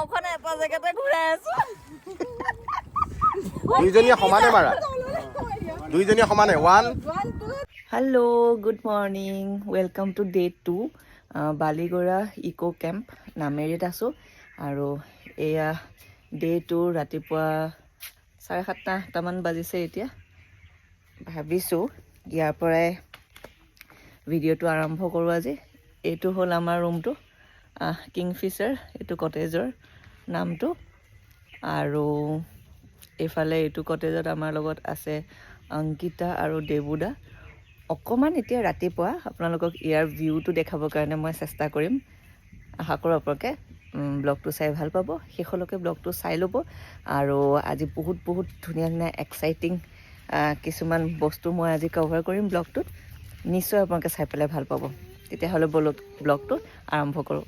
নাওখন এটা জেগাতে ঘূৰাই আছো দুইজনীয়ে সমানে মাৰা দুইজনীয়ে সমানে 1 hello' good morning welcome to day 2 Baligara eco camp নামেৰিত আছোঁ আৰু এয়া ডে 2 ৰাতিপুৱা 7:30-8টামান বাজিছে এতিয়া ভাবিছোঁ ইয়াৰ পৰাই ভিডিঅ'টো আৰম্ভ কৰোঁ আজি এইটো হ'ল আমাৰ ৰুমটো কিংফিচাৰ এইটো কটেজৰ নামটো আৰু এইফালে এইটো কটেজত আমাৰ লগত আছে অংকিতা আৰু দেবুদা অকণমান এতিয়া ৰাতিপুৱা আপোনালোকক ইয়াৰ ভিউটো দেখাবৰ কাৰণে মই চেষ্টা কৰিম আশা কৰোঁ আপোনালোকে ব্লগটো চাই ভাল পাব শেষলৈকে ব্লগটো চাই ল'ব আৰু আজি বহুত ধুনীয়া ধুনীয়া এক্সাইটিং কিছুমান বস্তু মই আজি কভাৰ কৰিম ব্লগটোত নিশ্চয় আপোনালোকে চাই পেলাই ভাল পাব তেতিয়াহ'লে বলক ব্লগটো আৰম্ভ কৰোঁ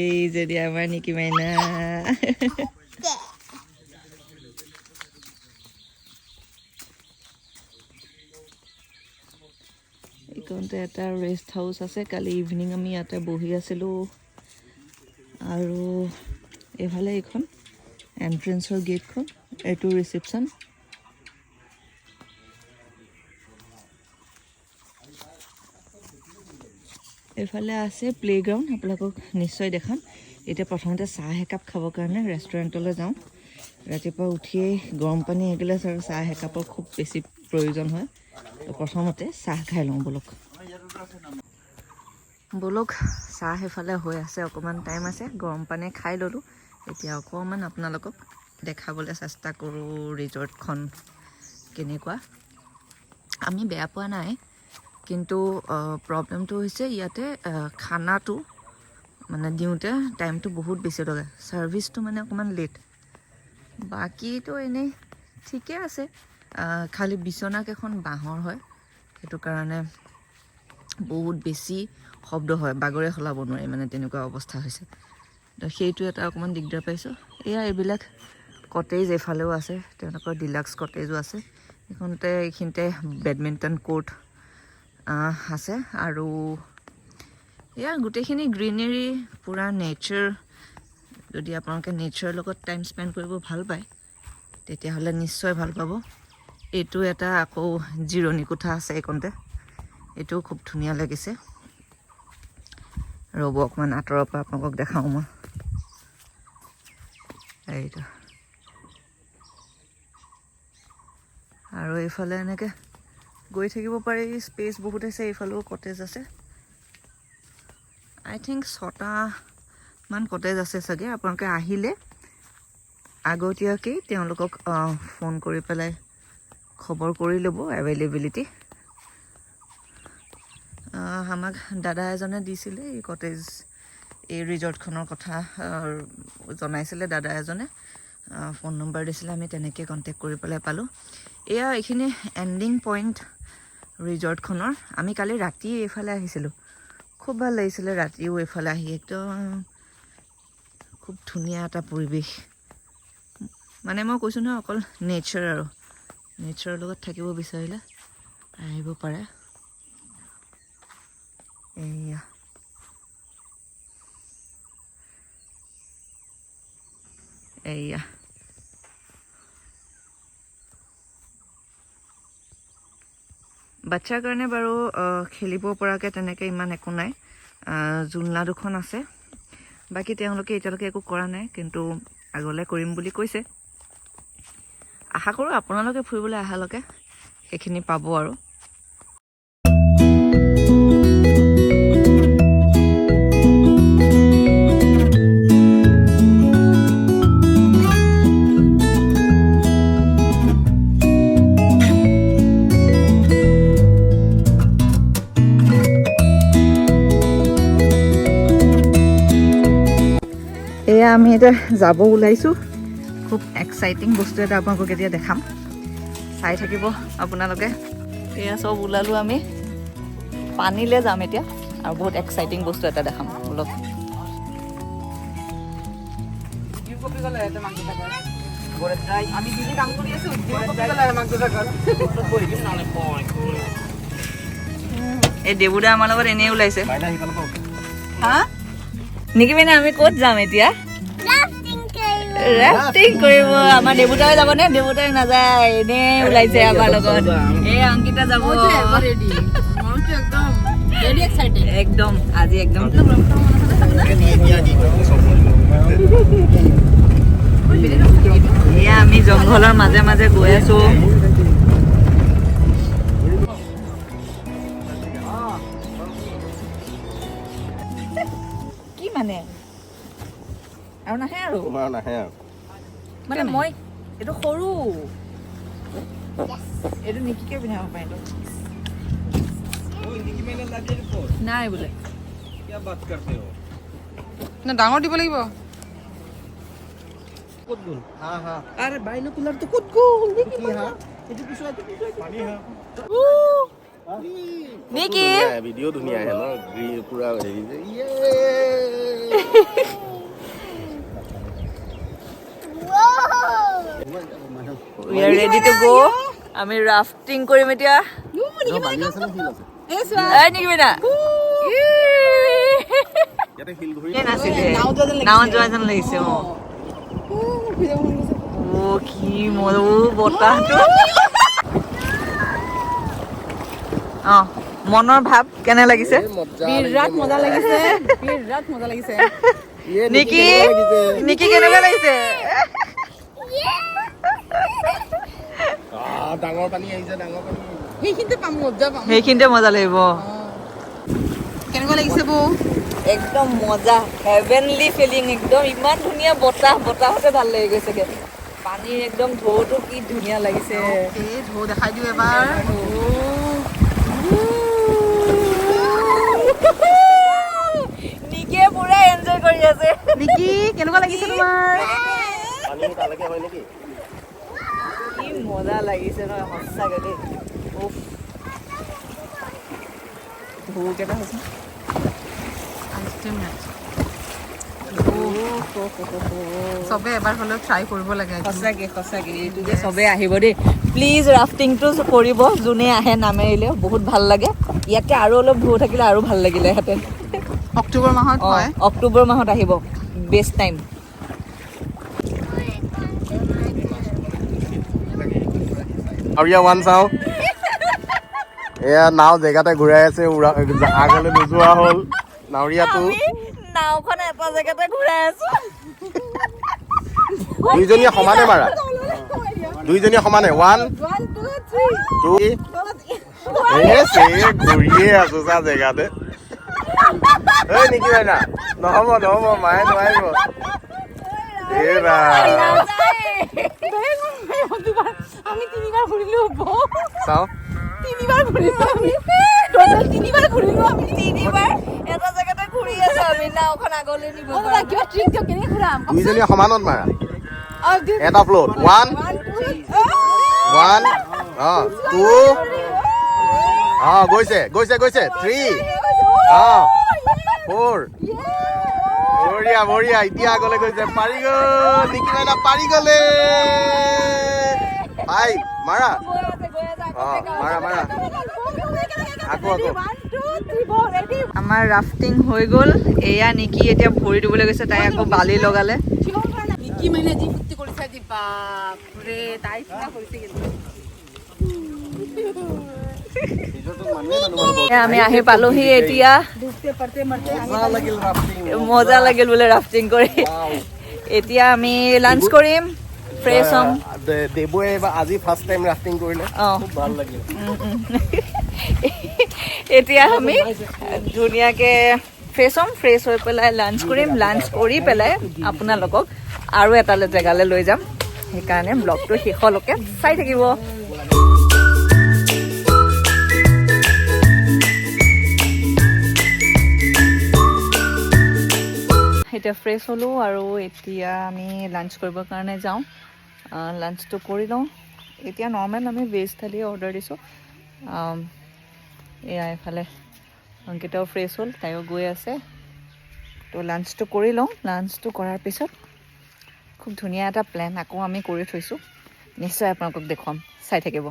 এই যদি আমাৰ নিকি মাইনা এইখনতে এটা ৰেষ্ট হাউচ আছে কালি ইভিনিং আমি ইয়াতে বহি আছিলোঁ আৰু এইফালে এইখন এণ্ট্ৰেঞ্চৰ গেটখন এইটো ৰিচিপশ্যন এইফালে আছে প্লেগ্ৰাউণ্ড আপোনালোকক নিশ্চয় দেখাম এতিয়া প্ৰথমতে চাহ একাপ খাবৰ কাৰণে ৰেষ্টুৰেণ্টলৈ যাওঁ ৰাতিপুৱা উঠিয়েই গৰম পানী এগিলাচ আৰু চাহ একাপৰ খুব বেছি প্ৰয়োজন হয় প্ৰথমতে চাহ খাই লওঁ বলক চাহ সেইফালে হৈ আছে অকণমান টাইম আছে গৰম পানী খাই ল'লোঁ এতিয়া অকণমান আপোনালোকক দেখাবলৈ চেষ্টা কৰোঁ ৰিজৰ্টখন কেনেকুৱা আমি বেয়া পোৱা নাই কিন্তু প্ৰব্লেমটো হৈছে ইয়াতে খানাটো মানে দিওঁতে টাইমটো বহুত বেছি লগায় ছাৰ্ভিচটো মানে অকণমান লেট বাকীটো এনেই ঠিকে আছে খালি বিচনাকেইখন বাঁহৰ হয় সেইটো কাৰণে বহুত বেছি শব্দ হয় বাগৰে সলাব নোৱাৰি মানে তেনেকুৱা অৱস্থা হৈছে তো সেইটো এটা অকণমান দিগদাৰ পাইছোঁ এয়া এইবিলাক কটেজ এইফালেও আছে তেওঁলোকৰ ডিলাক্স কটেজো আছে এইখিনিতে বেডমিণ্টন কোৰ্ট আছে আৰু এয়া গোটেইখিনি গ্ৰীনেৰী পূৰা নেচাৰ যদি আপোনালোকে নেচাৰৰ লগত টাইম স্পেণ্ড কৰিব ভাল পায় তেতিয়াহ'লে নিশ্চয় ভাল পাব এইটো এটা আকৌ জিৰণি কোঠা আছে এইকণতে এইটোও খুব ধুনীয়া লাগিছে ৰ'ব অকণমান আঁতৰৰ পৰা আপোনালোকক দেখাওঁ মই এইটো আৰু এইফালে এনেকৈ গৈ থাকিব পাৰি স্পেচ বহুত আছে এইফালেও কটেজ আছে আই থিংক 6টামান কটেজ আছে চাগে আপোনালোকে আহিলে আগতীয়াকৈ তেওঁলোকক ফোন কৰি পেলাই খবৰ কৰি ল'ব এভেইলেবিলিটি আমাক দাদা এজনে দিছিলে এই কটেজ এই ৰিজৰ্টখনৰ কথা জনাইছিলে দাদা এজনে ফোন নম্বৰ দিছিলে আমি তেনেকৈ কণ্টেক্ট কৰি পেলাই পালোঁ এয়া এইখিনি এণ্ডিং পইণ্ট ৰিজৰ্টখনৰ আমি কালি ৰাতি এইফালে আহিছিলোঁ খুব ভাল লাগিছিলে ৰাতিও এইফালে আহি একদম খুব ধুনীয়া এটা পৰিৱেশ মানে মই কৈছোঁ নহয় অকল নেচাৰ আৰু নেচাৰৰ লগত থাকিব বিচাৰিলে আহিব পাৰে এয়া এয়া বাচ্ছাৰ কাৰণে বাৰু খেলিব পৰাকৈ তেনেকৈ ইমান একো নাই জোলনা দুখন আছে বাকী তেওঁলোকে এতিয়ালৈকে একো কৰা নাই কিন্তু আগলৈ কৰিম বুলি কৈছে আশা কৰোঁ আপোনালোকে ফুৰিবলৈ অহালৈকে সেইখিনি পাব আৰু এয়া আমি এতিয়া যাব ওলাইছোঁ খুব এক্সাইটিং বস্তু এটা আপোনালোকক এতিয়া দেখাম চাই থাকিব আপোনালোকে এয়া চব ওলালোঁ আমি পানীলৈ যাম এতিয়া আৰু বহুত এক্সাইটিং বস্তু এটা দেখাম বলক আমি দিদি কাম কৰি আছোঁ এই দেবুদা আমাৰ লগত এনেই ওলাইছে মাইনা সিফালৰ পৰা হা নিকি মানে আমি ক'ত যাম এতিয়া ৰাফটিং কৰিব আমাৰ দেবুতাই যাবনে দেবুতাই নাযায় এনেই ওলাইছে আমাৰ লগত এই অংকিতা যাব একদম আজি একদম এয়া আমি জংঘলৰ মাজে মাজে গৈ আছো কি মানে আৰু নাহে আৰু তোমাৰ নাহে আৰু মানে মই এইটো সৰু এইটো নিকিকে পিন্ধাব পাৰে এইটো নাই বোলে না ডাঙৰ দিব লাগিব ক'ত গ'ল হা হা আরে বাইনোকুলার তো কত গোল দেখি কি হা এটো পিছু পানী হা নিকি ভিডিঅ' ধুনীয়া আহে ন পুৰা হেৰি যে we are ready to go আমি ৰাফটিং কৰিম এতিয়া বালি আছে নে শিল আছে এই নিকি বেটা ইয়াতে শিল ঘূৰি নাও যোৱা যেন লাগিছে অ কি মজা বতাহটো অ মনৰ ভাৱ কেনে লাগিছে বিৰাট মজা লাগিছে বিৰাট মজা লাগিছে নিকি নিকি কেনেকুৱা লাগিছে ডাঙৰ পানী আহিছে ডাঙৰ পানী সেইখিনিতে পাম মজা পাম সেইখিনিতে মজা লাগিব কেনেকুৱা লাগিছে বৌ একদম মজা হেভেনলি ফিলিং একদম ইমান ধুনীয়া বতাহ বতাহতে ভাল লাগি গৈছেগে পানীৰ একদম ঢৌটো কি ধুনীয়া লাগিছে এই ঢৌ দেখাই দিওঁ এবাৰ নিকে পুৰা এনজয় কৰি আছে নিকি কেনেকুৱা লাগিছে তোমাৰ পানী তালৈকে হয় নেকি কি মজা লাগিছে নহয় সঁচাকে দেই উফ ঢৌ কেইটা হৈছে চবে এবাৰ হ'লেও ট্ৰাই কৰিব লাগে সঁচাকে সঁচাকে এইটো যে চবে আহিব দেই প্লিজ ৰাফটিংটো কৰিব যোনে আহে নামেৰিলে বহুত ভাল লাগে ইয়াতে আৰু অলপ ঢৌ থাকিলে আৰু ভাল লাগিলে হেঁতেন অক্টোবৰ মাহত হয় অক্টোবৰ মাহত আহিব বেষ্ট টাইম নাৱৰীয়া ওৱান চাওঁ এয়া নাও জেগাতে ঘূৰাই আছে আগলৈ নোযোৱা হ'ল নাৱৰীয়াটো নাওখন এটা জেগাতে ঘূৰাই আছো দুইজনীয়ে সমানে মাৰা দুইজনীয়ে সমানে 1 2 ঘূৰিয়ে আছো চা জেগাতে এই নেকি বাইনা নহ'ব নহ'ব মায়ে নোৱাৰিব আমি তিনিবাৰ ঘূৰিলো চাওঁ তিনিবাৰ ঘূৰিলো আমি তিনিবাৰ এটা জেগাতে ঘূৰি আছো আমি নাওখন আগলৈ নিব কিবা ট্ৰিক দিয়ক কেনেকৈ ঘূৰাম দুইজনীয়ে সমানত মাৰা এটা ফ্ল'ত 1 2 গৈছে গৈছে গৈছে 3 4 বঢ়িয়া বঢ়িয়া এতিয়া আগলৈ গৈছে পাৰি গ'ল নিকি মাইনা পাৰি গ'লে ভাই মাৰা মাৰা মাৰা আকৌ আকৌ আমাৰ ৰাফটিং হৈ গ'ল এয়া নিকি এতিয়া ভৰি দিবলৈ গৈছে তাই আকৌ বালি লগালে নিকি মানে যি ফূৰ্তি কৰিছে যি বাপৰে তাই কিবা কৰিছে কিন্তু আমি আহি পালোহি এতিয়া মজা লাগিল বোলে ৰাফটিং কৰি এতিয়া আমি লাঞ্চ কৰিম ফ্ৰেছ হ'ম দেবুৱে আজি ফাৰ্ষ্ট টাইম ৰাফটিং কৰিলে ভাল লাগিল এতিয়া আমি ধুনীয়াকৈ ফ্ৰেছ হ'ম ফ্ৰেছ হৈ পেলাই লাঞ্চ কৰিম লাঞ্চ কৰি পেলাই আপোনালোকক আৰু এটা জেগালৈ লৈ যাম সেইকাৰণে ব্লগটো শেষলৈকে চাই থাকিব এতিয়া ফ্ৰেছ হ'লোঁ আৰু এতিয়া আমি লাঞ্চ কৰিবৰ কাৰণে যাওঁ লাঞ্চটো কৰি লওঁ এতিয়া নৰ্মেল আমি ভেজ থালি অৰ্ডাৰ দিছোঁ এয়া এফালে অংকিতাও ফ্ৰেছ হ'ল তাইও গৈ আছে তো লাঞ্চটো কৰি লওঁ লাঞ্চটো কৰাৰ পিছত খুব ধুনীয়া এটা প্লেন আকৌ আমি কৰি থৈছোঁ নিশ্চয় আপোনালোকক দেখুৱাম চাই থাকিব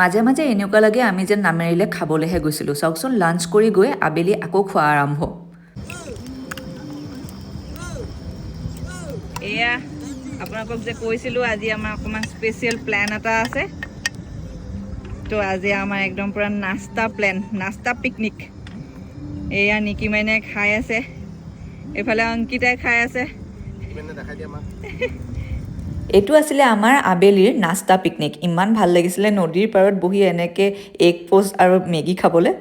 মাজে মাজে এনেকুৱা লাগে আমি যেন নামেৰিলে খাবলৈহে গৈছিলোঁ। চাওকচোন লাঞ্চ কৰি গৈ আবেলি আকৌ খোৱা আৰম্ভ। এয়া আপোনালোকক যে কৈছিলোঁ আজি আমাৰ অকণমান স্পেচিয়েল প্লেন এটা আছে। তো আজি আমাৰ একদম পূৰা নাস্তা প্লেন, নাস্তা পিকনিক। এয়া নিকি মাইনে খাই আছে, এইফালে অংকিতাই খাই আছে। এইটো আছিলে আমাৰ আবেলিৰ নাস্তা পিকনিক। ইমান ভাল লাগিছিলে নদীৰ পাৰত বহি এনেকৈ এগ পোষ্ট আৰু মেগী খাবলৈ।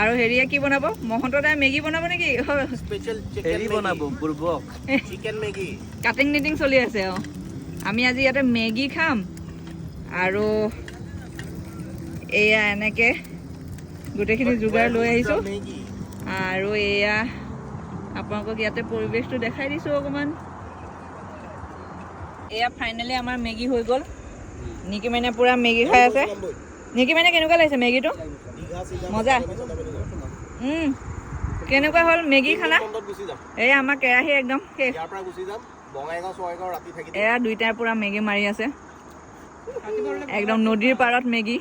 আৰু হেৰিয়ে কি বনাব? মহন্ত দাই মেগী বনাব নেকি? হেৰি বনাব বুৰ্বক চিকেন মেগী। কাটিং নিটিং চলি আছে। অঁ, আমি আজি ইয়াতে মেগী খাম আৰু এয়া এনেকৈ গোটেইখিনি যোগাৰ লৈ আহিছোঁ। আৰু এয়া আপোনালোকক ইয়াতে পৰিৱেশটো দেখাই দিছোঁ অকণমান। এয়া ফাইনেলি আমাৰ মেগী হৈ গ'ল। নিকি মাইনে পূৰা মেগী খাই আছে। নিকি মাইনে কেনেকুৱা লাগিছে মেগীটো? মজা। কেনেকুৱা হ'ল মেগী খানা? এয়া আমাৰ কেৰাহী একদম শেষ। এয়া দুইটাই পূৰা মেগী মাৰি আছে একদম নদীৰ পাৰত মেগী।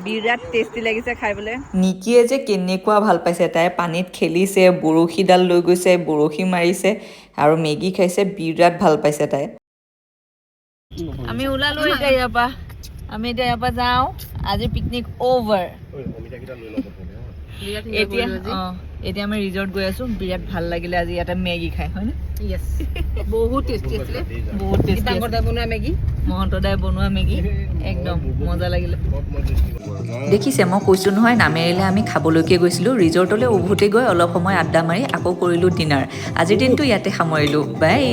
বিৰাট টেষ্টি লাগিছে খাই পেলাই। নিকিয়ে যে কেনেকুৱা ভাল পাইছে, তাই পানীত খেলিছে, বৰশীডাল লৈ গৈছে, বৰশী মাৰিছে আৰু মেগী খাইছে। বিৰাট ভাল পাইছে তাই। আমি ওলালো এতিয়া ইয়াৰ পৰা। আমি এতিয়া ইয়াৰ পৰা যাওঁ। আজি পিকনিক অভাৰ। এতিয়া এতিয়া আমি ৰিজৰ্ট গৈ আছোঁ। বিৰাট ভাল লাগিলে আজি ইয়াতে মেগী খাই, হয়নে? য়েছ, বহুত টেষ্টি আছিলে। বহুত টেষ্টি। ডাঙৰদাই বনোৱা মেগী, মহন্ত দাই বনোৱা মেগী একদম মজা লাগিলে। দেখিছে, মই কৈছোঁ নহয় নামেৰিলে আমি খাবলৈকে গৈছিলোঁ। ৰিজৰ্টলৈ উভতি গৈ অলপ সময় আড্ডা মাৰি আকৌ কৰিলোঁ ডিনাৰ। আজিৰ দিনটো ইয়াতে সামৰিলোঁ। বাই।